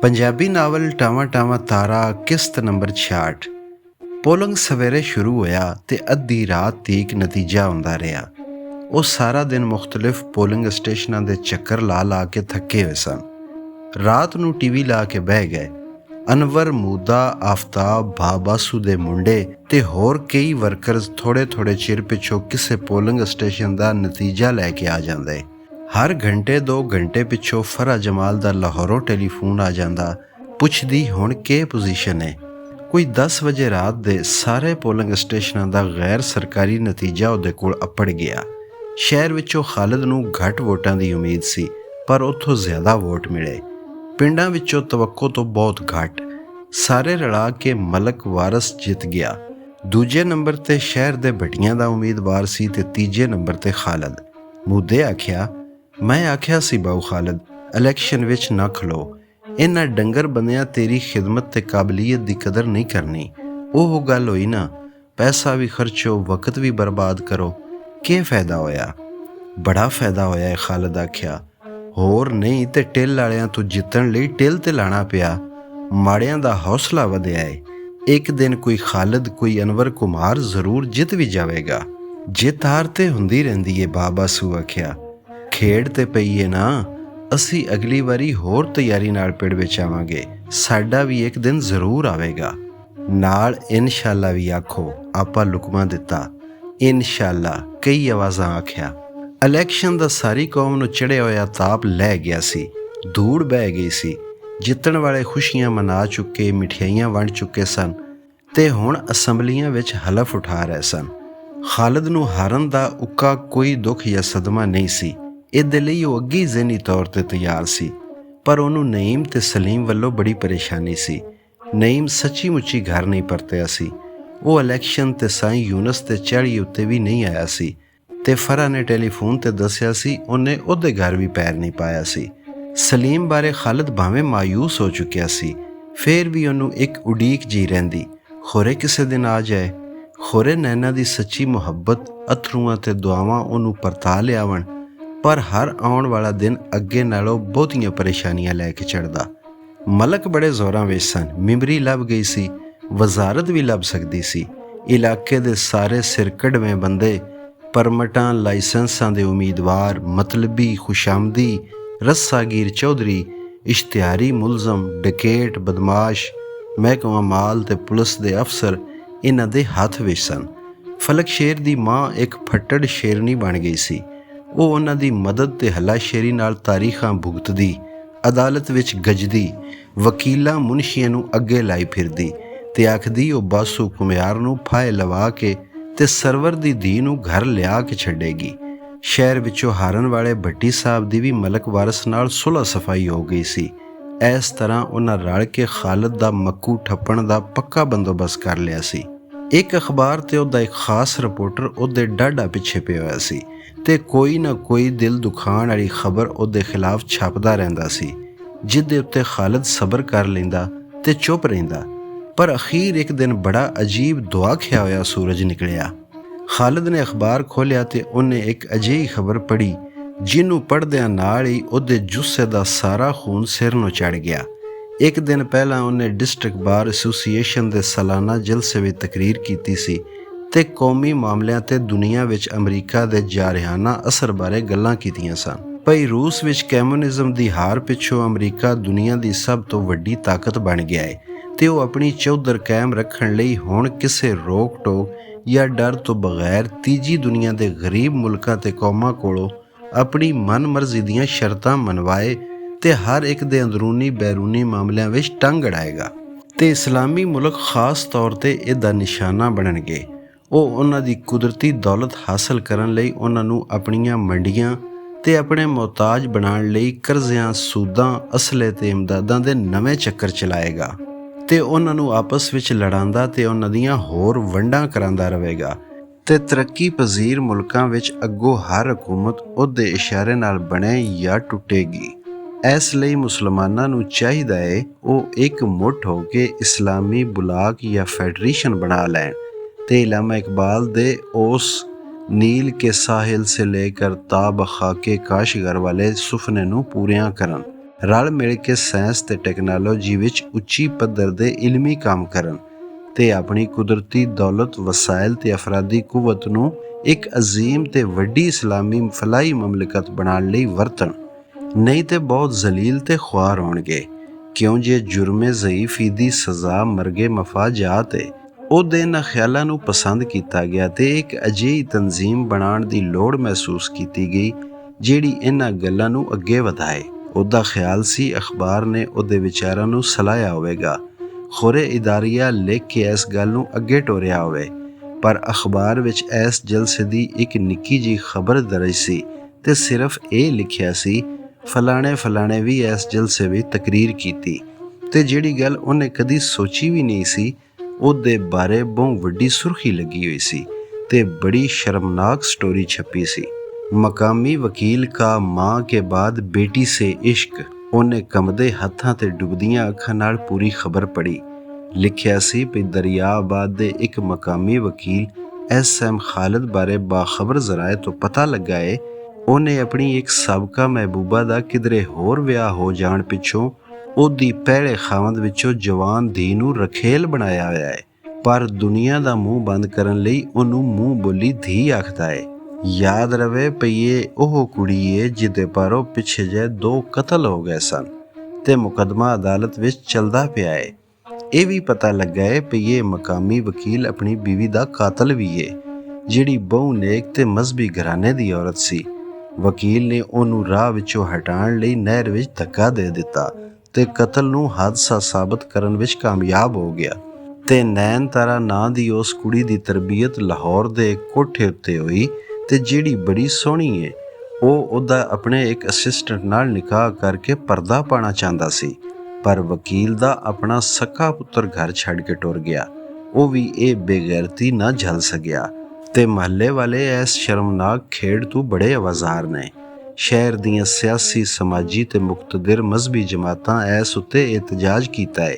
Punjabi novel ਟਾਵਾਂ ਟਾਵਾਂ ਤਾਰਾ ਕਿਸ਼ਤ number 66। Polling ਸਵੇਰੇ ਸ਼ੁਰੂ ਹੋਇਆ ਤੇ ਅੱਧੀ ਰਾਤ ਤੀਕ ਨਤੀਜਾ ਆਉਂਦਾ ਰਿਹਾ। ਉਹ ਸਾਰਾ ਦਿਨ ਮੁਖਤਲਿਫ ਪੋਲਿੰਗ ਸਟੇਸ਼ਨਾਂ ਦੇ ਚੱਕਰ ਲਾ ਕੇ ਥੱਕੇ ਹੋਏ ਸਨ। ਰਾਤ ਨੂੰ ਟੀਵੀ ਲਾ ਕੇ ਬਹਿ ਗਏ। ਅਨਵਰ, ਮੂਦਾ, ਆਫਤਾਬ, ਬਾਸੂ ਦੇ ਮੁੰਡੇ ਤੇ ਹੋਰ ਕਈ ਵਰਕਰਸ ਥੋੜੇ ਚਿਰ ਪਿੱਛੋਂ ਕਿਸੇ ਪੋਲਿੰਗ ਸਟੇਸ਼ਨ ਦਾ ਨਤੀਜਾ ਲੈ ਕੇ ਆ ਜਾਂਦੇ। ਹਰ ਘੰਟੇ 2 ਘੰਟੇ ਪਿੱਛੋਂ ਫਰਾ ਜਮਾਲ ਦਾ ਲਾਹੌਰੋਂ ਟੈਲੀਫੋਨ ਆ ਜਾਂਦਾ, ਪੁੱਛਦੀ ਹੁਣ ਕੀ ਪੋਜੀਸ਼ਨ ਹੈ। ਕੋਈ 10 ਵਜੇ ਰਾਤ ਦੇ ਸਾਰੇ ਪੋਲਿੰਗ ਸਟੇਸ਼ਨਾਂ ਦਾ ਗੈਰ ਸਰਕਾਰੀ ਨਤੀਜਾ ਉਹਦੇ ਕੋਲ ਅੱਪੜ ਗਿਆ। ਸ਼ਹਿਰ ਵਿੱਚੋਂ ਖਾਲਿਦ ਨੂੰ ਘੱਟ ਵੋਟਾਂ ਦੀ ਉਮੀਦ ਸੀ, ਪਰ ਉੱਥੋਂ ਜ਼ਿਆਦਾ ਵੋਟ ਮਿਲੇ। ਪਿੰਡਾਂ ਵਿੱਚੋਂ ਤਵੱਕੋ ਤੋਂ ਬਹੁਤ ਘੱਟ। ਸਾਰੇ ਰਲਾ ਕੇ ਮਲਕ ਵਾਰਸ ਜਿੱਤ ਗਿਆ। ਦੂਜੇ ਨੰਬਰ ਤੇ ਸ਼ਹਿਰ ਦੇ ਭੱਟੀਆਂ ਦਾ ਉਮੀਦਵਾਰ ਸੀ ਤੇ ਤੀਜੇ ਨੰਬਰ ਤੇ ਖਾਲਿਦ। ਮੂਦੇ ਆਖਿਆ, ਮੈਂ ਆਖਿਆ ਸੀ ਬਾਊ ਖਾਲਿਦ, ਇਲੈਕਸ਼ਨ ਵਿੱਚ ਨਾ ਖਲੋ। ਇਹਨਾਂ ਡੰਗਰ ਬੰਦਿਆਂ ਤੇਰੀ ਖਿਦਮਤ ਤੇ ਕਾਬਲੀਅਤ ਦੀ ਕਦਰ ਨਹੀਂ ਕਰਨੀ। ਉਹ ਗੱਲ ਹੋਈ ਨਾ, ਪੈਸਾ ਵੀ ਖਰਚੋ, ਵਕਤ ਵੀ ਬਰਬਾਦ ਕਰੋ, ਕੀ ਫਾਇਦਾ ਹੋਇਆ? ਬੜਾ ਫਾਇਦਾ ਹੋਇਆ ਹੈ, ਖਾਲਿਦ ਆਖਿਆ। ਹੋਰ ਨਹੀਂ ਤੇ ਟਿੱਲ ਵਾਲਿਆਂ ਤੋਂ ਜਿੱਤਣ ਲਈ ਟਿੱਲ ਤੇ ਲਾਣਾ ਪਿਆ। ਮਾੜਿਆਂ ਦਾ ਹੌਸਲਾ ਵਧਿਆ ਹੈ। ਇੱਕ ਦਿਨ ਕੋਈ ਖਾਲਿਦ, ਕੋਈ ਅਨਵਰ ਕੁਮਾਰ ਜ਼ਰੂਰ ਜਿੱਤ ਵੀ ਜਾਵੇਗਾ। ਜਿੱਤ ਹਾਰ ਤੇ ਹੁੰਦੀ ਰਹਿੰਦੀ ਏ, ਬਾਸੂ ਆਖਿਆ। ਖੇਡ ਤੇ ਪਈ ਏ ਨਾ, ਅਸੀਂ ਅਗਲੀ ਵਾਰੀ ਹੋਰ ਤਿਆਰੀ ਨਾਲ ਪਿੰਡ ਵਿੱਚ ਆਵਾਂਗੇ। ਸਾਡਾ ਵੀ ਇੱਕ ਦਿਨ ਜ਼ਰੂਰ ਆਵੇਗਾ। ਨਾਲ ਇਨਸ਼ਾਅੱਲਾ ਵੀ ਆਖੋ, ਆਪਾਂ ਲੁਕਮਾ ਦਿੱਤਾ। ਇਨਸ਼ਾਅੱਲਾ ਕਈ ਆਵਾਜ਼ਾਂ ਆਖਿਆ। ਇਲੈਕਸ਼ਨ ਦਾ ਸਾਰੀ ਕੌਮ ਨੂੰ ਚੜ੍ਹਿਆ ਹੋਇਆ ਤਾਪ ਲੈ ਗਿਆ ਸੀ। ਧੂੜ ਬਹਿ ਗਈ ਸੀ। ਜਿੱਤਣ ਵਾਲੇ ਖੁਸ਼ੀਆਂ ਮਨਾ ਚੁੱਕੇ, ਮਿਠਾਈਆਂ ਵੰਡ ਚੁੱਕੇ ਸਨ ਤੇ ਹੁਣ ਅਸੈਂਬਲੀਆਂ ਵਿੱਚ ਹਲਫ ਉਠਾ ਰਹੇ ਸਨ। ਖਾਲਿਦ ਨੂੰ ਹਾਰਨ ਦਾ ਉੱਕਾ ਕੋਈ ਦੁੱਖ ਜਾਂ ਸਦਮਾ ਨਹੀਂ ਸੀ। ਇਹਦੇ ਲਈ ਉਹ ਅੱਗੇ ਜ਼ਹਿਨੀ ਤੌਰ ਤੇ ਤਿਆਰ ਸੀ, ਪਰ ਉਹਨੂੰ ਨਈਮ ਤੇ ਸਲੀਮ ਵੱਲੋਂ ਬੜੀ ਪਰੇਸ਼ਾਨੀ ਸੀ। ਨਈਮ ਸੱਚੀ ਮੁੱਚੀ ਘਰ ਨਹੀਂ ਪਰਤਿਆ ਸੀ। ਉਹ ਇਲੈਕਸ਼ਨ ਤੇ ਸਾਈਂ ਯੂਨਸ ਤੇ ਚੜ੍ਹੀ ਉੱਤੇ ਵੀ ਨਹੀਂ ਆਇਆ ਸੀ ਤੇ ਫਰਾ ਨੇ ਟੈਲੀਫੋਨ ਤੇ ਦੱਸਿਆ ਸੀ ਉਹਨੇ ਉਹਦੇ ਘਰ ਵੀ ਪੈਰ ਨਹੀਂ ਪਾਇਆ ਸੀ। ਸਲੀਮ ਬਾਰੇ ਖਾਲਿਦ ਭਾਵੇਂ ਮਾਯੂਸ ਹੋ ਚੁੱਕਿਆ ਸੀ, ਫੇਰ ਵੀ ਉਹਨੂੰ ਇੱਕ ਉਡੀਕ ਜੀ ਰਹਿੰਦੀ, ਖੋਰੇ ਕਿਸੇ ਦਿਨ ਆ ਜਾਏ। ਖੋਰੇ ਨੈਣਾ ਦੀ ਸੱਚੀ ਮੁਹੱਬਤ, ਅਥਰੂਆਂ ਤੇ ਦੁਆਵਾਂ ਉਹਨੂੰ ਪਰਤਾ ਲਿਆਵਣ। ਪਰ ਹਰ ਆਉਣ ਵਾਲਾ ਦਿਨ ਅੱਗੇ ਨਾਲੋਂ ਬਹੁਤੀਆਂ ਪਰੇਸ਼ਾਨੀਆਂ ਲੈ ਕੇ ਚੜ੍ਹਦਾ। ਮਲਕ ਬੜੇ ਜ਼ੋਰਾਂ ਵਿੱਚ ਸਨ। ਮਿੰਬਰੀ ਲੱਭ ਗਈ ਸੀ, ਵਜ਼ਾਰਤ ਵੀ ਲੱਭ ਸਕਦੀ ਸੀ। ਇਲਾਕੇ ਦੇ ਸਾਰੇ ਸਿਰਕੜਵੇਂ ਬੰਦੇ, ਪਰਮਟਾਂ, ਲਾਇਸੈਂਸਾਂ ਦੇ ਉਮੀਦਵਾਰ, ਮਤਲਬੀ, ਖੁਸ਼ਾਮਦੀ, ਰੱਸਾਗੀਰ ਚੌਧਰੀ, ਇਸ਼ਤਿਹਾਰੀ ਮੁਲਜ਼ਮ, ਡਕੇਟ, ਬਦਮਾਸ਼, ਮਹਿਕਮਾ ਮਾਲ ਤੇ ਪੁਲਿਸ ਦੇ ਅਫਸਰ ਇਹਨਾਂ ਦੇ ਹੱਥ ਵਿੱਚ ਸਨ। ਫਲਕ ਸ਼ੇਰ ਦੀ ਮਾਂ ਇੱਕ ਫੱਟੜ ਸ਼ੇਰਨੀ ਬਣ ਗਈ ਸੀ। ਉਹ ਉਹਨਾਂ ਦੀ ਮਦਦ ਤੇ ਹੱਲਾਸ਼ੇਰੀ ਨਾਲ ਤਾਰੀਖਾਂ ਭੁਗਤਦੀ, ਅਦਾਲਤ ਵਿੱਚ ਗੱਜਦੀ, ਵਕੀਲਾਂ ਮੁਨਸ਼ੀਆਂ ਨੂੰ ਅੱਗੇ ਲਾਈ ਫਿਰਦੀ ਤੇ ਆਖਦੀ ਉਹ ਬਾਸੂ ਕੁਮਿਆਰ ਨੂੰ ਫਾਹੇ ਲਵਾ ਕੇ ਤੇ ਸਰਵਰ ਦੀ ਧੀ ਨੂੰ ਘਰ ਲਿਆ ਕੇ ਛੱਡੇਗੀ। ਸ਼ਹਿਰ ਵਿੱਚੋਂ ਹਾਰਨ ਵਾਲੇ ਭੱਟੀ ਸਾਹਿਬ ਦੀ ਵੀ ਮਲਕ ਵਾਰਸ ਨਾਲ ਸੁਲਹ ਸਫਾਈ ਹੋ ਗਈ ਸੀ। ਇਸ ਤਰ੍ਹਾਂ ਉਹਨਾਂ ਰਲ ਕੇ ਖਾਲਿਦ ਦਾ ਮੱਕੂ ਠੱਪਣ ਦਾ ਪੱਕਾ ਬੰਦੋਬਸਤ ਕਰ ਲਿਆ ਸੀ। ਇੱਕ ਅਖਬਾਰ ਤੇ ਉਹਦਾ ਇੱਕ ਖਾਸ ਰਿਪੋਰਟਰ ਉਹਦੇ ਡਾਢਾ ਪਿੱਛੇ ਪਿਆ ਹੋਇਆ ਸੀ ਤੇ ਕੋਈ ਨਾ ਕੋਈ ਦਿਲ ਦੁਖਾਉਣ ਵਾਲੀ ਖਬਰ ਉਹਦੇ ਖਿਲਾਫ ਛਾਪਦਾ ਰਹਿੰਦਾ ਸੀ, ਜਿਹਦੇ ਉੱਤੇ ਖਾਲਿਦ ਸਬਰ ਕਰ ਲੈਂਦਾ ਤੇ ਚੁੱਪ ਰਹਿੰਦਾ। ਪਰ ਅਖੀਰ ਇੱਕ ਦਿਨ ਬੜਾ ਅਜੀਬ ਦੁਆਖਿਆ ਹੋਇਆ ਸੂਰਜ ਨਿਕਲਿਆ। ਖਾਲਿਦ ਨੇ ਅਖਬਾਰ ਖੋਲ੍ਹਿਆ ਤੇ ਉਹਨੇ ਇੱਕ ਅਜਿਹੀ ਖਬਰ ਪੜ੍ਹੀ ਜਿਹਨੂੰ ਪੜ੍ਹਦਿਆਂ ਨਾਲ ਹੀ ਉਹਦੇ ਜੁੱਸੇ ਦਾ ਸਾਰਾ ਖੂਨ ਸਿਰ ਨੂੰ ਚੜ੍ਹ ਗਿਆ। ਇੱਕ ਦਿਨ ਪਹਿਲਾਂ ਉਹਨੇ ਡਿਸਟ੍ਰਿਕਟ ਬਾਰ ਐਸੋਸੀਏਸ਼ਨ ਦੇ ਸਾਲਾਨਾ ਜਲਸੇ ਵਿੱਚ ਤਕਰੀਰ ਕੀਤੀ ਸੀ ਤੇ ਕੌਮੀ ਮਾਮਲਿਆਂ ਤੇ ਦੁਨੀਆ ਵਿੱਚ ਅਮਰੀਕਾ ਦੇ ਜਾਰਹਾਨਾ ਅਸਰ ਬਾਰੇ ਗੱਲਾਂ ਕੀਤੀਆਂ ਸਨ। ਭਈ ਰੂਸ ਵਿੱਚ ਕਮਿਊਨਿਜ਼ਮ ਦੀ ਹਾਰ ਪਿੱਛੋਂ ਅਮਰੀਕਾ ਦੁਨੀਆ ਦੀ ਸਭ ਤੋਂ ਵੱਡੀ ਤਾਕਤ ਬਣ ਗਿਆ ਹੈ ਤੇ ਉਹ ਆਪਣੀ ਚੌਧਰ ਕਾਇਮ ਰੱਖਣ ਲਈ ਹੁਣ ਕਿਸੇ ਰੋਕ ਟੋਕ ਜਾਂ ਡਰ ਤੋਂ ਬਗੈਰ ਤੀਜੀ ਦੁਨੀਆ ਦੇ ਗਰੀਬ ਮੁਲਕਾਂ ਤੇ ਕੌਮਾਂ ਕੋਲੋਂ ਆਪਣੀ ਮਨਮਰਜ਼ੀ ਦੀਆਂ ਸ਼ਰਤਾਂ ਮਨਵਾਏ ਤੇ ਹਰ ਇੱਕ ਦੇ ਅੰਦਰੂਨੀ ਬੈਰੂਨੀ ਮਾਮਲਿਆਂ ਵਿੱਚ ਟੰਗ ਅੜਾਏਗਾ ਤੇ ਇਸਲਾਮੀ ਮੁਲਕ ਖਾਸ ਤੌਰ ਤੇ ਇਹਦਾ ਨਿਸ਼ਾਨਾ ਬਣਨਗੇ। ਉਹ ਉਹਨਾਂ ਦੀ ਕੁਦਰਤੀ ਦੌਲਤ ਹਾਸਲ ਕਰਨ ਲਈ ਉਹਨਾਂ ਨੂੰ ਆਪਣੀਆਂ ਮੰਡੀਆਂ ਤੇ ਆਪਣੇ ਮੁਹਤਾਜ ਬਣਾਉਣ ਲਈ ਕਰਜ਼ਿਆਂ, ਸੂਦਾਂ, ਅਸਲੇ ਤੇ ਇਮਦਾਦਾਂ ਦੇ ਨਵੇਂ ਚੱਕਰ ਚਲਾਏਗਾ ਤੇ ਉਹਨਾਂ ਨੂੰ ਆਪਸ ਵਿੱਚ ਲੜਾਉਂਦਾ ਤੇ ਉਹਨਾਂ ਦੀਆਂ ਹੋਰ ਵੰਡਾਂ ਕਰਾਉਂਦਾ ਰਹੇਗਾ ਤੇ ਤਰੱਕੀ ਪਜ਼ੀਰ ਮੁਲਕਾਂ ਵਿੱਚ ਅੱਗੋਂ ਹਰ ਹਕੂਮਤ ਉਹਦੇ ਇਸ਼ਾਰੇ ਨਾਲ ਬਣੇ ਜਾਂ ਟੁੱਟੇਗੀ। ਇਸ ਲਈ ਮੁਸਲਮਾਨਾਂ ਨੂੰ ਚਾਹੀਦਾ ਹੈ ਉਹ ਇੱਕ ਮੁੱਠ ਹੋ ਕੇ ਇਸਲਾਮੀ ਬੁਲਾਕ ਜਾਂ ਫੈਡਰੇਸ਼ਨ ਬਣਾ ਲੈਣ ਤੇ ਇਲਾਮਾ ਇਕਬਾਲ ਦੇ ਉਸ ਨੀਲ ਕੇ ਸਾਹਿਲ ਸੇ ਲੇਕਰ ਤਾਬ ਖਾਕੇ ਕਾਸ਼ਗਰ ਵਾਲੇ ਸੁਪਨੇ ਨੂੰ ਪੂਰਿਆਂ ਕਰਨ। ਰਲ ਮਿਲ ਕੇ ਸਾਇੰਸ ਤੇ ਟੈਕਨੋਲੋਜੀ ਵਿੱਚ ਉੱਚੀ ਪੱਧਰ ਦੇ ਇਲਮੀ ਕੰਮ ਕਰਨ ਤੇ ਆਪਣੀ ਕੁਦਰਤੀ ਦੌਲਤ, ਵਸਾਇਲ ਤੇ ਅਫਰਾਦੀ ਕੁਵਤ ਨੂੰ ਇੱਕ ਅਜ਼ੀਮ ਤੇ ਵੱਡੀ ਇਸਲਾਮੀ ਫਲਾਹੀ ਮਮਲਕਤ ਬਣਾਉਣ ਲਈ ਵਰਤਣ, ਨਹੀਂ ਤੇ ਬਹੁਤ ਜ਼ਲੀਲ ਤੇ ਖੁਆਰ ਹੋਣਗੇ। ਕਿਉਂ ਜੇ ਜੁਰਮੇ ਜ਼ਈਫੀ ਦੀ ਸਜ਼ਾ ਮਰਗੇ ਮਫਾਜਾਤ ਹੈ। ਉਹਦੇ ਇਹਨਾਂ ਖਿਆਲਾਂ ਨੂੰ ਪਸੰਦ ਕੀਤਾ ਗਿਆ ਤੇ ਇੱਕ ਅਜਿਹੀ ਤਨਜ਼ੀਮ ਬਣਾਉਣ ਦੀ ਲੋੜ ਮਹਿਸੂਸ ਕੀਤੀ ਗਈ ਜਿਹੜੀ ਇਹਨਾਂ ਗੱਲਾਂ ਨੂੰ ਅੱਗੇ ਵਧਾਏ। ਉਹਦਾ ਖਿਆਲ ਸੀ ਅਖਬਾਰ ਨੇ ਉਹਦੇ ਵਿਚਾਰਾਂ ਨੂੰ ਸਲਾਹਿਆ ਹੋਵੇਗਾ, ਖੁਰੇ ਇਦਾਰੀਆ ਲਿਖ ਕੇ ਇਸ ਗੱਲ ਨੂੰ ਅੱਗੇ ਟੋਰਿਆ ਹੋਵੇ। ਪਰ ਅਖਬਾਰ ਵਿੱਚ ਇਸ ਜਲਸੇ ਦੀ ਇੱਕ ਨਿੱਕੀ ਜਿਹੀ ਖਬਰ ਦਰਜ ਸੀ ਤੇ ਸਿਰਫ ਇਹ ਲਿਖਿਆ ਸੀ ਫਲਾਣੇ ਵੀ ਇਸ ਜਲਸੇ ਵਿੱਚ ਤਕਰੀਰ ਕੀਤੀ। ਤੇ ਜਿਹੜੀ ਗੱਲ ਉਹਨੇ ਕਦੀ ਸੋਚੀ ਵੀ ਨਹੀਂ ਸੀ, ਉਹਦੇ ਬਾਰੇ ਬਹੁਤ ਵੱਡੀ ਸੁਰਖੀ ਲੱਗੀ ਹੋਈ ਸੀ ਤੇ ਬੜੀ ਸ਼ਰਮਨਾਕ ਸਟੋਰੀ ਛਪੀ ਸੀ। ਮਕਾਮੀ ਵਕੀਲ ਕਾ ਮਾਂ ਕੇ ਬਾਅਦ ਬੇਟੀ ਸੇ ਇਸ਼ਕ। ਉਹਨੇ ਕੰਬਦੇ ਹੱਥਾਂ ਤੇ ਡੁੱਬਦੀਆਂ ਅੱਖਾਂ ਨਾਲ ਪੂਰੀ ਖਬਰ ਪੜ੍ਹੀ। ਲਿਖਿਆ ਸੀ ਵੀ ਦਰਿਆਬਾਦ ਦੇ ਇੱਕ ਮਕਾਮੀ ਵਕੀਲ SM ਖਾਲਿਦ ਬਾਰੇ ਬਾਖਬਰ ਜ਼ਰਾਏ ਤੋਂ ਪਤਾ ਲੱਗਾ ਏ ਉਹਨੇ ਆਪਣੀ ਇੱਕ ਸਾਬਕਾ ਮਹਿਬੂਬਾ ਦਾ ਕਿਧਰੇ ਹੋਰ ਵਿਆਹ ਹੋ ਜਾਣ ਪਿੱਛੋਂ ਉਹਦੀ ਪਹਿਲੇ ਖਾਵੰਦ ਵਿੱਚੋਂ ਜਵਾਨ ਧੀ ਨੂੰ ਰਖੇਲ ਬਣਾਇਆ ਹੋਇਆ ਹੈ। ਪਰ ਦੁਨੀਆ ਦਾ ਮੂੰਹ ਬੰਦ ਕਰਨ ਲਈ ਉਹਨੂੰ ਮੂੰਹ ਬੋਲੀ ਧੀ ਆਖਦਾ ਹੈ। ਯਾਦ ਰਵੇ ਪਈਏ ਉਹ ਕੁੜੀ ਏ ਜਿਹਦੇ ਪਰ ਉਹ ਪਿੱਛੇ ਜੇ 2 ਕਤਲ ਹੋ ਗਏ ਸਨ ਤੇ ਮੁਕੱਦਮਾ ਅਦਾਲਤ ਵਿੱਚ ਚੱਲਦਾ ਪਿਆ ਏ। ਇਹ ਵੀ ਪਤਾ ਲੱਗਾ ਏ ਪਈਏ ਮਕਾਮੀ ਵਕੀਲ ਆਪਣੀ ਬੀਵੀ ਦਾ ਕਾਤਲ ਵੀ ਏ, ਜਿਹੜੀ ਬਹੁ ਨੇਕ ਤੇ ਮਜ਼ਹਬੀ ਘਰਾਣੇ ਦੀ ਔਰਤ ਸੀ। ਵਕੀਲ ਨੇ ਉਹਨੂੰ ਰਾਹ ਵਿੱਚੋਂ ਹਟਾਉਣ ਲਈ ਨਹਿਰ ਵਿੱਚ ਧੱਕਾ ਦੇ ਦਿੱਤਾ ਤੇ ਕਤਲ ਨੂੰ ਹਾਦਸਾ ਸਾਬਤ ਕਰਨ ਵਿੱਚ ਕਾਮਯਾਬ ਹੋ ਗਿਆ। ਤੇ ਨੈਣਤਾਰਾ ਨਾਂ ਦੀ ਉਸ ਕੁੜੀ ਦੀ ਤਰਬੀਅਤ ਲਾਹੌਰ ਦੇ ਕੋਠੇ ਉੱਤੇ ਹੋਈ ਤੇ ਜਿਹੜੀ ਬੜੀ ਸੋਹਣੀ ਏ। ਉਹ ਉਹਦਾ ਆਪਣੇ ਇੱਕ ਅਸਿਸਟੈਂਟ ਨਾਲ ਨਿਕਾਹ ਕਰਕੇ ਪਰਦਾ ਪਾਉਣਾ ਚਾਹੁੰਦਾ ਸੀ, ਪਰ ਵਕੀਲ ਦਾ ਆਪਣਾ ਸਕਾ ਪੁੱਤਰ ਘਰ ਛੱਡ ਕੇ ਟੁਰ ਗਿਆ। ਉਹ ਵੀ ਇਹ ਬੇਗੈਰਤੀ ਨਾ ਝੱਲ ਸਕਿਆ ਤੇ ਮਹੱਲੇ ਵਾਲੇ ਇਸ ਸ਼ਰਮਨਾਕ ਖੇਡ ਤੋਂ ਬੜੇ ਆਵਾਜ਼ਾਰ ਨੇ। ਸ਼ਹਿਰ ਦੀਆਂ ਸਿਆਸੀ, ਸਮਾਜੀ ਤੇ ਮੁਕਤਦਰ ਮਜ਼ਹਬੀ ਜਮਾਤਾਂ ਇਸ ਉੱਤੇ ਇਤਜਾਜ ਕੀਤਾ ਹੈ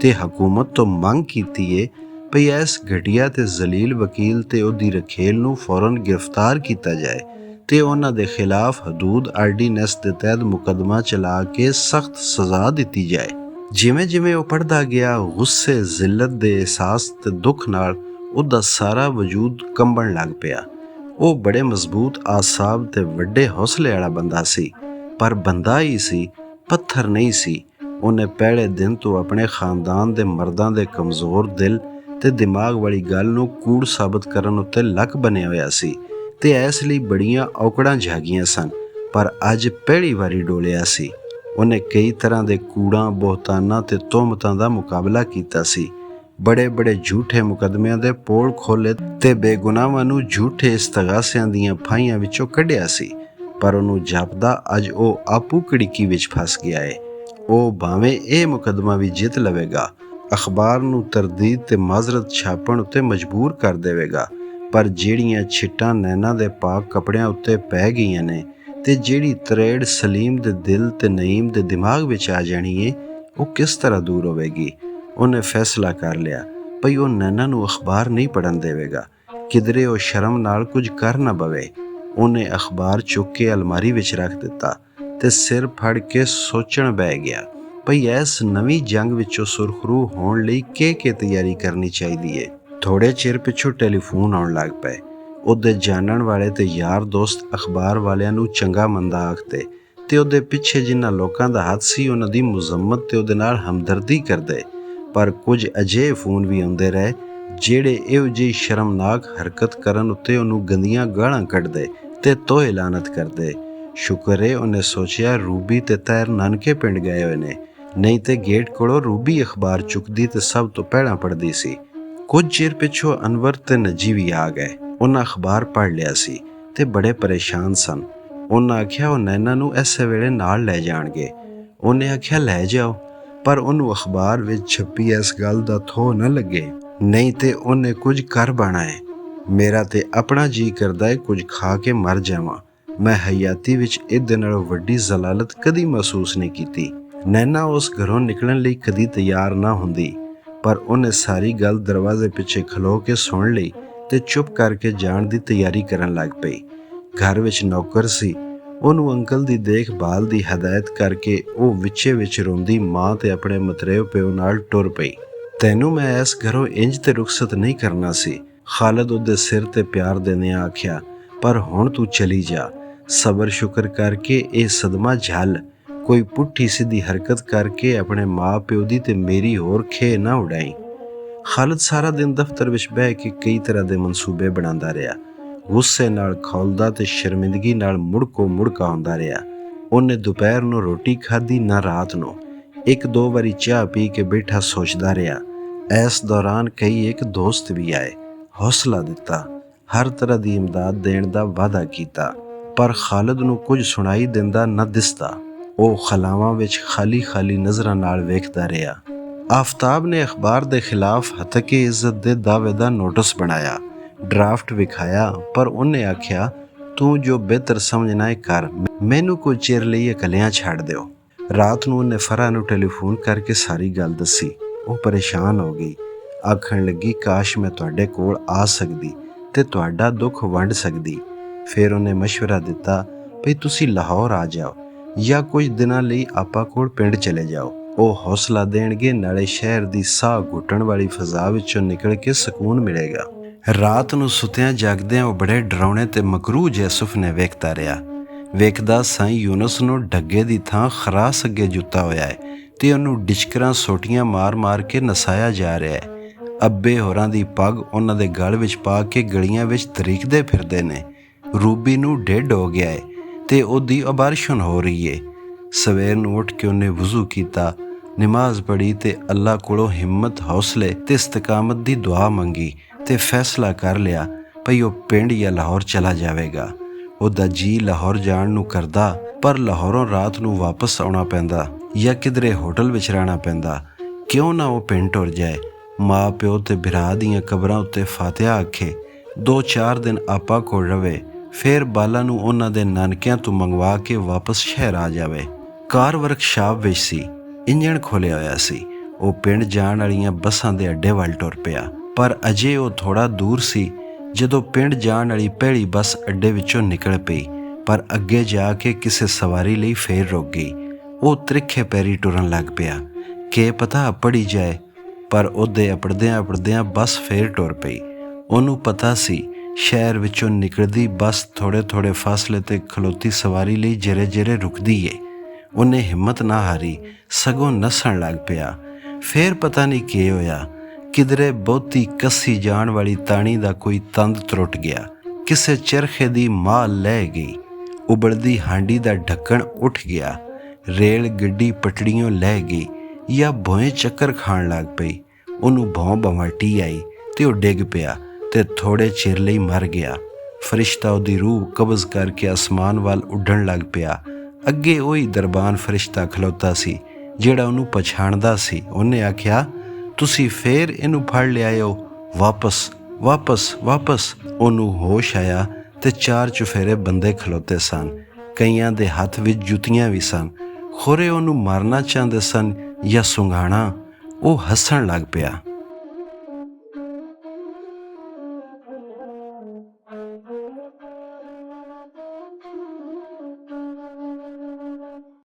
ਤੇ ਹਕੂਮਤ ਤੋਂ ਮੰਗ ਕੀਤੀ ਏ ਭਈ ਇਸ ਘਟੀਆ ਤੇ ਜ਼ਲੀਲ ਵਕੀਲ ਤੇ ਉਹਦੀ ਰਖੇਲ ਨੂੰ ਫੌਰਨ ਗ੍ਰਿਫਤਾਰ ਕੀਤਾ ਜਾਏ ਤੇ ਉਹਨਾਂ ਦੇ ਖਿਲਾਫ ਹਦੂਦ ਆਰਡੀਨੈਂਸ ਦੇ ਤਹਿਤ ਮੁਕੱਦਮਾ ਚਲਾ ਕੇ ਸਖਤ ਸਜ਼ਾ ਦਿੱਤੀ ਜਾਏ। ਜਿਵੇਂ ਜਿਵੇਂ ਉਹ ਪੜ੍ਹਦਾ ਗਿਆ, ਗੁੱਸੇ, ਜ਼ਿਲਤ ਦੇ ਅਹਿਸਾਸ ਤੇ ਦੁੱਖ ਨਾਲ ਉਹਦਾ ਸਾਰਾ ਵਜੂਦ ਕੰਬਣ ਲੱਗ ਪਿਆ। ਉਹ ਬੜੇ ਮਜ਼ਬੂਤ ਆਸਾਬ ਤੇ ਵੱਡੇ ਹੌਸਲੇ ਵਾਲਾ ਬੰਦਾ ਸੀ, ਪਰ ਬੰਦਾ ਹੀ ਸੀ, ਪੱਥਰ ਨਹੀਂ ਸੀ। ਉਹਨੇ ਪਹਿਲੇ ਦਿਨ ਤੋਂ ਆਪਣੇ ਖਾਨਦਾਨ ਦੇ ਮਰਦਾਂ ਦੇ ਕਮਜ਼ੋਰ ਦਿਲ ਤੇ ਦਿਮਾਗ ਵਾਲੀ ਗੱਲ ਨੂੰ ਕੂੜ ਸਾਬਤ ਕਰਨ ਉੱਤੇ ਲੱਕ ਬਣਿਆ ਹੋਇਆ ਸੀ ਤੇ ਇਸ ਲਈ ਬੜੀਆਂ ਔਕੜਾਂ ਜਾਗੀਆਂ ਸਨ। ਪਰ ਅੱਜ ਪਹਿਲੀ ਵਾਰੀ ਡੋਲਿਆ ਸੀ। ਉਹਨੇ ਕਈ ਤਰ੍ਹਾਂ ਦੇ ਕੂੜਾਂ, ਬੋਹਤਾਨਾਂ ਤੇ ਤੋਹਮਤਾਂ ਦਾ ਮੁਕਾਬਲਾ ਕੀਤਾ ਸੀ। ਬੜੇ ਝੂਠੇ ਮੁਕੱਦਮਿਆਂ ਦੇ ਪੋਲ ਖੋਲ੍ਹੇ ਤੇ ਬੇਗੁਨਾਹਾਂ ਨੂੰ ਝੂਠੇ ਇਸਤਗਾਸਿਆਂ ਦੀਆਂ ਫਾਹੀਆਂ ਵਿੱਚੋਂ ਕੱਢਿਆ ਸੀ। ਪਰ ਉਹਨੂੰ ਜਾਪਦਾ ਅੱਜ ਉਹ ਆਪੂ ਘੜੀਕੀ ਵਿੱਚ ਫਸ ਗਿਆ ਏ। ਉਹ ਭਾਵੇਂ ਇਹ ਮੁਕੱਦਮਾ ਵੀ ਜਿੱਤ ਲਵੇਗਾ, ਅਖਬਾਰ ਨੂੰ ਤਰਦੀਦ ਤੇ ਮਾਜ਼ਰਤ ਛਾਪਣ ਉੱਤੇ ਮਜਬੂਰ ਕਰ ਦੇਵੇਗਾ, ਪਰ ਜਿਹੜੀਆਂ ਛਿੱਟਾਂ ਨੈਣਾ ਦੇ ਪਾਕ ਕੱਪੜਿਆਂ ਉੱਤੇ ਪੈ ਗਈਆਂ ਨੇ ਤੇ ਜਿਹੜੀ ਤਰੇੜ ਸਲੀਮ ਦੇ ਦਿਲ ਤੇ ਨਈਮ ਦੇ ਦਿਮਾਗ ਵਿੱਚ ਆ ਜਾਣੀ ਏ, ਉਹ ਕਿਸ ਤਰ੍ਹਾਂ ਦੂਰ ਹੋਵੇਗੀ। ਉਹਨੇ ਫੈਸਲਾ ਕਰ ਲਿਆ ਭਈ ਉਹ ਨੈਣਾ ਨੂੰ ਅਖਬਾਰ ਨਹੀਂ ਪੜ੍ਹਨ ਦੇਵੇਗਾ, ਕਿਧਰੇ ਉਹ ਸ਼ਰਮ ਨਾਲ ਕੁਝ ਕਰ ਨਾ ਪਵੇ। ਉਹਨੇ ਅਖਬਾਰ ਚੁੱਕ ਕੇ ਅਲਮਾਰੀ ਵਿੱਚ ਰੱਖ ਦਿੱਤਾ ਤੇ ਸਿਰ ਫੜ ਕੇ ਸੋਚਣ ਬਹਿ ਗਿਆ ਭਈ ਇਸ ਨਵੀਂ ਜੰਗ ਵਿੱਚੋਂ ਸੁਰਖਰੂ ਹੋਣ ਲਈ ਕੀ ਤਿਆਰੀ ਕਰਨੀ ਚਾਹੀਦੀ ਏ। ਥੋੜੇ ਚਿਰ ਪਿੱਛੋਂ ਟੈਲੀਫੋਨ ਆਉਣ ਲੱਗ ਪਏ। ਉਹਦੇ ਜਾਣਨ ਵਾਲੇ ਤੇ ਯਾਰ ਦੋਸਤ ਅਖਬਾਰ ਵਾਲਿਆਂ ਨੂੰ ਚੰਗਾ ਮੰਦਾ ਆਖਦੇ ਤੇ ਉਹਦੇ ਪਿੱਛੇ ਜਿਨ੍ਹਾਂ ਲੋਕਾਂ ਦਾ ਹੱਥ ਸੀ ਉਹਨਾਂ ਦੀ ਮੁਜ਼ੰਮਤ ਤੇ ਉਹਦੇ ਨਾਲ ਹਮਦਰਦੀ ਕਰਦੇ। ਪਰ ਕੁਝ ਅਜਿਹੇ ਫੋਨ ਵੀ ਆਉਂਦੇ ਰਹੇ ਜਿਹੜੇ ਇਹੋ ਜਿਹੀ ਸ਼ਰਮਨਾਕ ਹਰਕਤ ਕਰਨ ਉੱਤੇ ਉਹਨੂੰ ਗੰਦੀਆਂ ਗਾਲਾਂ ਕੱਢਦੇ ਤੇ ਤੋਏ ਲਾਨਤ ਕਰਦੇ। ਸ਼ੁਕਰ ਏ ਉਹਨੇ ਸੋਚਿਆ ਰੂਬੀ ਤੇ ਤੈਰ ਨਾਨਕੇ ਪਿੰਡ ਗਏ ਹੋਏ ਨੇ, ਨਹੀਂ ਤੇ ਗੇਟ ਕੋਲੋਂ ਰੂਬੀ ਅਖਬਾਰ ਚੁੱਕਦੀ ਤੇ ਸਭ ਤੋਂ ਪਹਿਲਾਂ ਪੜ੍ਹਦੀ ਸੀ। ਕੁਝ ਚਿਰ ਪਿੱਛੋਂ ਅਨਵਰ ਤੇ ਨੱਜੀ ਵੀ ਆ ਗਏ। ਉਹਨਾਂ ਅਖਬਾਰ ਪੜ੍ਹ ਲਿਆ ਸੀ ਤੇ ਬੜੇ ਪਰੇਸ਼ਾਨ ਸਨ। ਉਹਨਾਂ ਆਖਿਆ ਉਹ ਨੈਣਾ ਨੂੰ ਐਸੇ ਵੇਲੇ ਨਾਲ ਲੈ ਜਾਣਗੇ। ਉਹਨੇ ਆਖਿਆ ਲੈ ਜਾਓ, ਪਰ ਉਹਨੂੰ ਅਖਬਾਰ ਵਿੱਚ ਛਪੀ ਇਸ ਗੱਲ ਦਾ ਥੋ ਨਾ ਲੱਗੇ, ਨਹੀਂ ਤੇ ਉਹਨੇ ਕੁਝ ਕਰ ਬਣਾ ਹੈ। ਮੇਰਾ ਤੇ ਆਪਣਾ ਜੀ ਕਰਦਾ ਹੈ ਕੁਝ ਖਾ ਕੇ ਮਰ ਜਾਵਾਂ। ਮੈਂ ਹਯਾਤੀ ਵਿੱਚ ਇਹਦੇ ਨਾਲੋਂ ਵੱਡੀ ਜ਼ਲਾਲਤ ਕਦੀ ਮਹਿਸੂਸ ਨਹੀਂ ਕੀਤੀ। ਨੈਣਾ ਉਸ ਘਰੋਂ ਨਿਕਲਣ ਲਈ ਕਦੀ ਤਿਆਰ ਨਾ ਹੁੰਦੀ, ਪਰ ਉਹਨੇ ਸਾਰੀ ਗੱਲ ਦਰਵਾਜ਼ੇ ਪਿੱਛੇ ਖਲੋ ਕੇ ਸੁਣ ਲਈ ਤੇ ਚੁੱਪ ਕਰਕੇ ਜਾਣ ਦੀ ਤਿਆਰੀ ਕਰਨ ਲੱਗ ਪਈ। ਘਰ ਵਿੱਚ ਨੌਕਰ ਸੀ, ਉਹਨੂੰ ਅੰਕਲ ਦੀ ਦੇਖਭਾਲ ਦੀ ਹਦਾਇਤ ਕਰਕੇ ਉਹ ਵਿੱਚੇ ਵਿੱਚ ਰੋਂਦੀ ਮਾਂ ਤੇ ਆਪਣੇ ਮਤਰੇਵ ਪਿਓ ਨਾਲ ਟੁਰ ਪਈ। ਤੈਨੂੰ ਮੈਂ ਇਸ ਘਰੋਂ ਇੰਜ ਤੇ ਰੁਖਸਤ ਨਹੀਂ ਕਰਨਾ ਸੀ, ਖਾਲਦ ਉਹਦੇ ਸਿਰ ਤੇ ਪਿਆਰ ਦਿੰਦਿਆਂ ਆਖਿਆ, ਪਰ ਹੁਣ ਤੂੰ ਚਲੀ ਜਾ। ਸਬਰ ਸ਼ੁਕਰ ਕਰਕੇ ਇਹ ਸਦਮਾ ਝੱਲ। ਕੋਈ ਪੁੱਠੀ ਸਿੱਧੀ ਹਰਕਤ ਕਰਕੇ ਆਪਣੇ ਮਾਂ ਪਿਓ ਦੀ ਤੇ ਮੇਰੀ ਹੋਰ ਖੇ ਨਾ ਉਡਾਈ। ਖਾਲਦ ਸਾਰਾ ਦਿਨ ਦਫ਼ਤਰ ਵਿੱਚ ਬਹਿ ਕੇ ਕਈ ਤਰ੍ਹਾਂ ਦੇ ਮਨਸੂਬੇ ਬਣਾਉਂਦਾ ਰਿਹਾ। ਗੁੱਸੇ ਨਾਲ ਖੌਲਦਾ ਤੇ ਸ਼ਰਮਿੰਦਗੀ ਨਾਲ ਮੁੜਕੋ ਮੁੜਕਾ ਹੁੰਦਾ ਰਿਹਾ। ਉਹਨੇ ਦੁਪਹਿਰ ਨੂੰ ਰੋਟੀ ਖਾਧੀ ਨਾ ਰਾਤ ਨੂੰ। 1-2 ਵਾਰੀ ਚਾਹ ਪੀ ਕੇ ਬੈਠਾ ਸੋਚਦਾ ਰਿਹਾ। ਇਸ ਦੌਰਾਨ ਕਈ ਇੱਕ ਦੋਸਤ ਵੀ ਆਏ, ਹੌਸਲਾ ਦਿੱਤਾ, ਹਰ ਤਰ੍ਹਾਂ ਦੀ ਇਮਦਾਦ ਦੇਣ ਦਾ ਵਾਅਦਾ ਕੀਤਾ, ਪਰ ਖਾਲਦ ਨੂੰ ਕੁਝ ਸੁਣਾਈ ਦਿੰਦਾ ਨਾ ਦਿਸਦਾ। ਉਹ ਖਲਾਵਾਂ ਵਿੱਚ ਖਾਲੀ ਨਜ਼ਰਾਂ ਨਾਲ ਵੇਖਦਾ ਰਿਹਾ। ਆਫਤਾਬ ਨੇ ਅਖਬਾਰ ਦੇ ਖਿਲਾਫ ਹਤਕੇ ਇੱਜ਼ਤ ਦੇ ਦਾਅਵੇ ਦਾ ਨੋਟਿਸ ਬਣਾਇਆ, ਡਰਾਫਟ ਵਿਖਾਇਆ, ਪਰ ਉਹਨੇ ਆਖਿਆ, ਤੂੰ ਜੋ ਬਿਹਤਰ ਸਮਝਣਾ ਹੈ ਕਰ, ਮੈਨੂੰ ਕੁਝ ਚਿਰ ਲਈ ਇਕੱਲਿਆਂ ਛੱਡ ਦਿਓ। ਰਾਤ ਨੂੰ ਉਹਨੇ ਫਰਾ ਨੂੰ ਟੈਲੀਫੋਨ ਕਰਕੇ ਸਾਰੀ ਗੱਲ ਦੱਸੀ। ਉਹ ਪਰੇਸ਼ਾਨ ਹੋ ਗਈ, ਆਖਣ ਲੱਗੀ, ਕਾਸ਼ ਮੈਂ ਤੁਹਾਡੇ ਕੋਲ ਆ ਸਕਦੀ ਤੇ ਤੁਹਾਡਾ ਦੁੱਖ ਵੰਡ ਸਕਦੀ। ਫਿਰ ਉਹਨੇ ਮਸ਼ਵਰਾ ਦਿੱਤਾ, ਭਈ ਤੁਸੀਂ ਲਾਹੌਰ ਆ ਜਾਓ ਜਾਂ ਕੁਝ ਦਿਨਾਂ ਲਈ ਆਪਾ ਕੋਲ ਪਿੰਡ ਚਲੇ ਜਾਓ। ਉਹ ਹੌਸਲਾ ਦੇਣਗੇ, ਨਾਲੇ ਸ਼ਹਿਰ ਦੀ ਸਾਹ ਘੁੱਟਣ ਵਾਲੀ ਫਜ਼ਾ ਵਿੱਚੋਂ ਨਿਕਲ ਕੇ ਸਕੂਨ ਮਿਲੇਗਾ। ਰਾਤ ਨੂੰ ਸੁੱਤਿਆਂ ਜਾਗਦਿਆਂ ਉਹ ਬੜੇ ਡਰਾਉਣੇ ਤੇ ਮਕਰੂਹ ਜਿਹੇ ਸੁਪਨੇ ਵੇਖਦਾ ਰਿਹਾ। ਵੇਖਦਾ ਸਾਈਂ ਯੂਨਸ ਨੂੰ ਡੱਗੇ ਦੀ ਥਾਂ ਖਰਾਸ ਅੱਗੇ ਜੁੱਤਾ ਹੋਇਆ ਹੈ ਤੇ ਉਹਨੂੰ ਡਿਚਕਰਾਂ ਸੋਟੀਆਂ ਮਾਰ ਕੇ ਨਸਾਇਆ ਜਾ ਰਿਹਾ ਹੈ। ਅੱਬੇ ਹੋਰਾਂ ਦੀ ਪੱਗ ਉਹਨਾਂ ਦੇ ਗਲ ਵਿੱਚ ਪਾ ਕੇ ਗਲੀਆਂ ਵਿੱਚ ਤਰੀਕਦੇ ਫਿਰਦੇ ਨੇ। ਰੂਬੀ ਨੂੰ ਢਿੱਡ ਹੋ ਗਿਆ ਹੈ ਤੇ ਉਹਦੀ ਅਬਾਰਸ਼ਨ ਹੋ ਰਹੀ ਹੈ। ਸਵੇਰ ਨੂੰ ਉੱਠ ਕੇ ਉਹਨੇ ਵਜ਼ੂ ਕੀਤਾ, ਨਮਾਜ਼ ਪੜ੍ਹੀ ਤੇ ਅੱਲਾ ਕੋਲੋਂ ਹਿੰਮਤ, ਹੌਸਲੇ ਤੇ ਇਸਤਕਾਮਤ ਦੀ ਦੁਆ ਮੰਗੀ ਤੇ ਫੈਸਲਾ ਕਰ ਲਿਆ ਭਈ ਉਹ ਪਿੰਡ ਜਾਂ ਲਾਹੌਰ ਚਲਾ ਜਾਵੇਗਾ। ਉਹਦਾ ਜੀ ਲਾਹੌਰ ਜਾਣ ਨੂੰ ਕਰਦਾ, ਪਰ ਲਾਹੌਰੋਂ ਰਾਤ ਨੂੰ ਵਾਪਸ ਆਉਣਾ ਪੈਂਦਾ ਜਾਂ ਕਿਧਰੇ ਹੋਟਲ ਵਿੱਚ ਰਹਿਣਾ ਪੈਂਦਾ। ਕਿਉਂ ਨਾ ਉਹ ਪਿੰਡ ਟੁਰ ਜਾਏ, ਮਾਂ ਪਿਓ ਤੇ ਭਰਾ ਦੀਆਂ ਕਬਰਾਂ ਉੱਤੇ ਫਾਤਿਹਾ ਆਖੇ, 2-4 ਦਿਨ ਆਪਾ ਕੋਲ ਰਵੇ, ਫਿਰ ਬਾਲਾ ਨੂੰ ਉਹਨਾਂ ਦੇ ਨਾਨਕਿਆਂ ਤੋਂ ਮੰਗਵਾ ਕੇ ਵਾਪਸ ਸ਼ਹਿਰ ਆ ਜਾਵੇ। ਕਾਰ ਵਰਕਸ਼ਾਪ ਵਿੱਚ ਸੀ, ਇੰਜਣ ਖੋਲ੍ਹਿਆ ਹੋਇਆ ਸੀ। ਉਹ ਪਿੰਡ ਜਾਣ ਵਾਲੀਆਂ ਬੱਸਾਂ ਦੇ ਅੱਡੇ ਵੱਲ ਟੁਰ ਪਿਆ, ਪਰ ਅਜੇ ਉਹ ਥੋੜ੍ਹਾ ਦੂਰ ਸੀ ਜਦੋਂ ਪਿੰਡ ਜਾਣ ਵਾਲੀ ਪਹਿਲੀ ਬੱਸ ਅੱਡੇ ਵਿੱਚੋਂ ਨਿਕਲ ਪਈ, ਪਰ ਅੱਗੇ ਜਾ ਕੇ ਕਿਸੇ ਸਵਾਰੀ ਲਈ ਫੇਰ ਰੁਕ ਗਈ। ਉਹ ਤ੍ਰਿਖੇ ਪੈਰੀ ਟੁਰਨ ਲੱਗ ਪਿਆ ਕਿ ਪਤਾ ਅਪੜੀ ਜਾਏ, ਪਰ ਉਹਦੇ ਅਪੜਦਿਆਂ ਬੱਸ ਫੇਰ ਟੁਰ ਪਈ। ਉਹਨੂੰ ਪਤਾ ਸੀ ਸ਼ਹਿਰ ਵਿੱਚੋਂ ਨਿਕਲਦੀ ਬੱਸ ਥੋੜ੍ਹੇ ਫਾਸਲੇ 'ਤੇ ਖਲੋਤੀ ਸਵਾਰੀ ਲਈ ਜਰੇ ਰੁਕਦੀ ਏ। ਉਹਨੇ ਹਿੰਮਤ ਨਾ ਹਾਰੀ, ਸਗੋਂ ਨੱਸਣ ਲੱਗ ਪਿਆ। ਫੇਰ ਪਤਾ ਨਹੀਂ ਕੀ ਹੋਇਆ, ਕਿਧਰੇ ਬਹੁਤੀ ਕੱਸੀ ਜਾਣ ਵਾਲੀ ਤਾਣੀ ਦਾ ਕੋਈ ਤੰਦ ਤਰੁੱਟ ਗਿਆ, ਕਿਸੇ ਚਰਖੇ ਦੀ ਮਾਲ ਲੈ ਗਈ, ਉਬਲਦੀ ਹਾਂਡੀ ਦਾ ਢੱਕਣ ਉੱਠ ਗਿਆ, ਰੇਲ ਗੱਡੀ ਪਟੜੀਆਂ ਲੈ ਗਈ ਜਾਂ ਭੋਏ ਚੱਕਰ ਖਾਣ ਲੱਗ ਪਈ। ਉਹਨੂੰ ਭੌਂ-ਭਵਾਟੀ ਆਈ ਤੇ ਉਹ ਡਿੱਗ ਪਿਆ ਤੇ ਥੋੜ੍ਹੇ ਚਿਰ ਲਈ ਮਰ ਗਿਆ। ਫਰਿਸ਼ਤਾ ਉਹਦੀ ਰੂਹ ਕਬਜ਼ ਕਰਕੇ ਅਸਮਾਨ ਵੱਲ ਉੱਡਣ ਲੱਗ ਪਿਆ। ਅੱਗੇ ਉਹੀ ਦਰਬਾਨ ਫਰਿਸ਼ਤਾ ਖਲੋਤਾ ਸੀ ਜਿਹੜਾ ਉਹਨੂੰ ਪਛਾਣਦਾ ਸੀ। ਉਹਨੇ ਆਖਿਆ, ਤੁਸੀਂ ਫੇਰ ਇਹਨੂੰ ਫੜ ਲਿਆਇਓ, ਵਾਪਸ। ਉਹਨੂੰ ਹੋਸ਼ ਆਇਆ ਤੇ 4 ਚੁਫੇਰੇ ਬੰਦੇ ਖਲੋਤੇ ਸਨ, ਕਈਆਂ ਦੇ ਹੱਥ ਵਿੱਚ ਜੁੱਤੀਆਂ ਵੀ ਸਨ। ਖੋਰੇ ਉਹਨੂੰ ਮਾਰਨਾ ਚਾਹੁੰਦੇ ਸਨ ਜਾਂ ਸੁੰਘਾਣਾ। ਉਹ ਹੱਸਣ ਲੱਗ ਪਿਆ।